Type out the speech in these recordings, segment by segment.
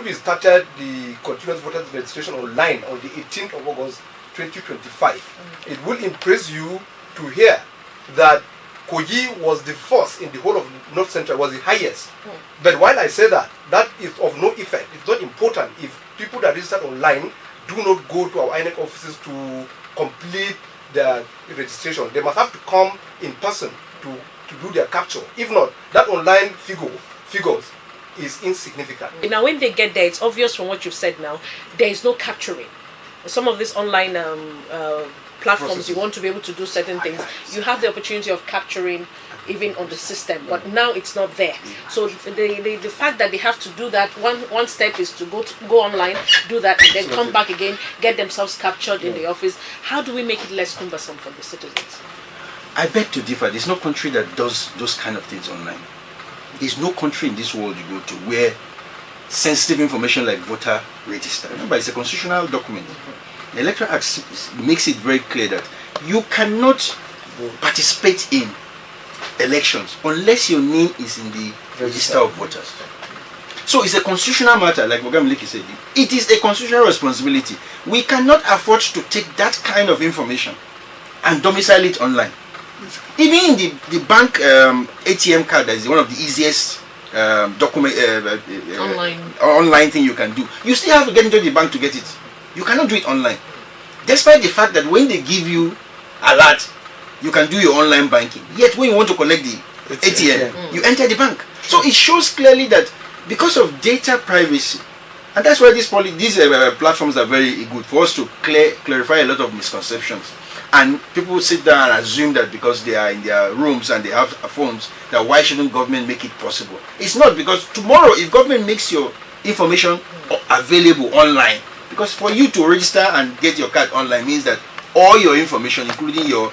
we started the continuous voters registration online on the 18th of August 2025, it will impress you to hear that Kogi was the first in the whole of North Central, was the highest. But while I say that, that is of no effect. It's not important if people that registered online do not go to our INEC offices to complete their registration. They must have to come in person to do their capture. If not, that online figures is insignificant. Now when they get there, it's obvious from what you've said now, there is no capturing. Some of these online platforms, you want to be able to do certain things, you have the opportunity of capturing even on the system, but now it's not there. So the fact that they have to do that, one step is to go online, do that, and then come back again, get themselves captured in the office. How do we make it less cumbersome for the citizens? I beg to differ. There's no country that does those kind of things online. There's no country in this world you go to where sensitive information like voter register. Remember, it's a constitutional document. The Electoral Act makes it very clear that you cannot participate in elections unless your name is in the register of voters. So it's a constitutional matter, like Mogam Leki said. It is a constitutional responsibility. We cannot afford to take that kind of information and domicile it online. Even in the bank ATM card, that is one of the easiest online thing you can do. You still have to get into the bank to get it. You cannot do it online. Despite the fact that when they give you alert, you can do your online banking. Yet when you want to collect the ATM, you enter the bank. So it shows clearly that because of data privacy, and that's why these platforms are very good for us to clarify a lot of misconceptions. And people sit down and assume that because they are in their rooms and they have phones, that why shouldn't government make it possible? It's not, because tomorrow if government makes your information available online, because for you to register and get your card online means that all your information, including your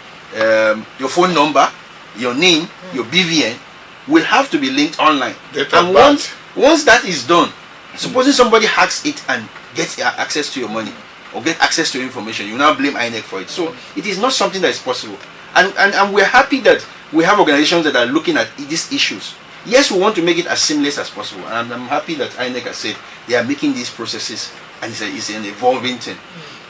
phone number, your name, your BVN, will have to be linked online. And once that is done, supposing somebody hacks it and gets access to your money or get access to your information, you now blame INEC for it. So it is not something that is possible. And we're happy that we have organizations that are looking at these issues. Yes, we want to make it as seamless as possible, and I'm happy that INEC has said they are making these processes, and it's an evolving thing.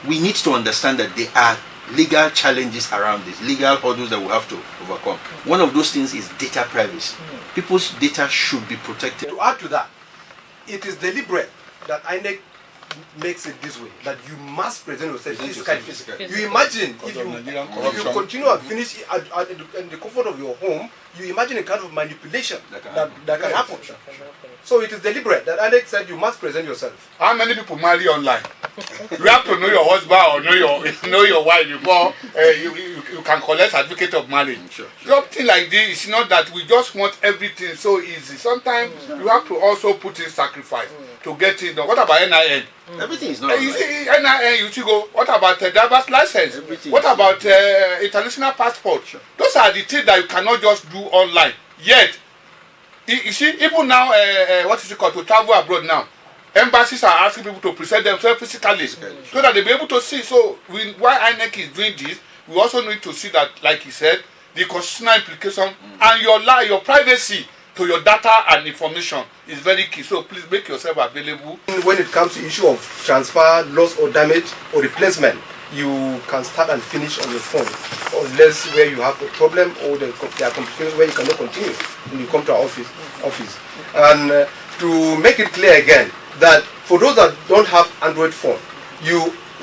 We need to understand that there are legal challenges around this, legal hurdles that we have to overcome. One of those things is data privacy. People's data should be protected. To add to that, it is deliberate that INEC makes it this way, that you must present yourself physically. You imagine if you continue and finish in the comfort of your home, you imagine a kind of manipulation that can happen. So it is deliberate that INEC said you must present yourself. How many people marry online? You have to know your husband or know your wife before you can collect certificate of marriage. Something like this is not that we just want everything so easy. Sometimes you have to also put in sacrifice to get it done. What about NIN? Everything is not. You see, NIN, you should go. What about driver's license? What about international passport? Those are the things that you cannot just do online. Yet, you see, even now, what is it called, to travel abroad now, embassies are asking people to present themselves physically so that they'll be able to see. So, why INEC is doing this, we also need to see that, like he said, the constitutional implication and your privacy to your data and information is very key. So please make yourself available. When it comes to issue of transfer, loss or damage or replacement, you can start and finish on your phone, unless where you have a problem or there are complications where you cannot continue when you come to our office. And to make it clear again, that for those that don't have Android phone,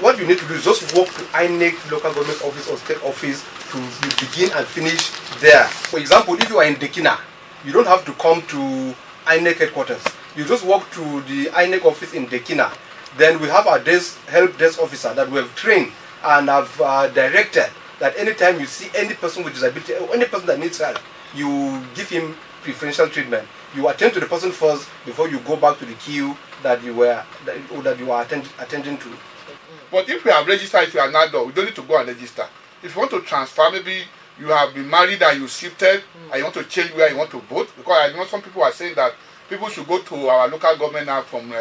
what you need to do is just walk to INEC local government office or state office to begin and finish there. For example, if you are in Dekina, you don't have to come to INEC headquarters. You just walk to the INEC office in Dekina. Then we have our help desk officer that we have trained and have directed that anytime you see any person with disability or any person that needs help, you give him preferential treatment. You attend to the person first before you go back to the queue that you were attending to. But if you have registered, if you are not done, we don't need to go and register. If you want to transfer, maybe you have been married and you shifted and you want to change where you want to vote, because I know some people are saying that people should go to our local government now from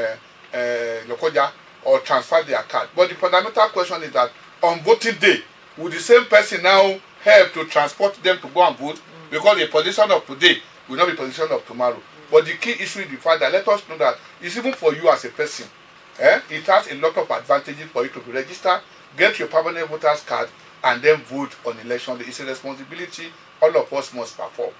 Lokoja or transfer their card. But the fundamental question is that on voting day, will the same person now help to transport them to go and vote? Because the position of today will not be position of tomorrow. But the key issue is the fact that let us know that it's even for you as a person. It has a lot of advantages for you to be registered, get your permanent voters card, and then vote on election day. It's a responsibility all of us must perform.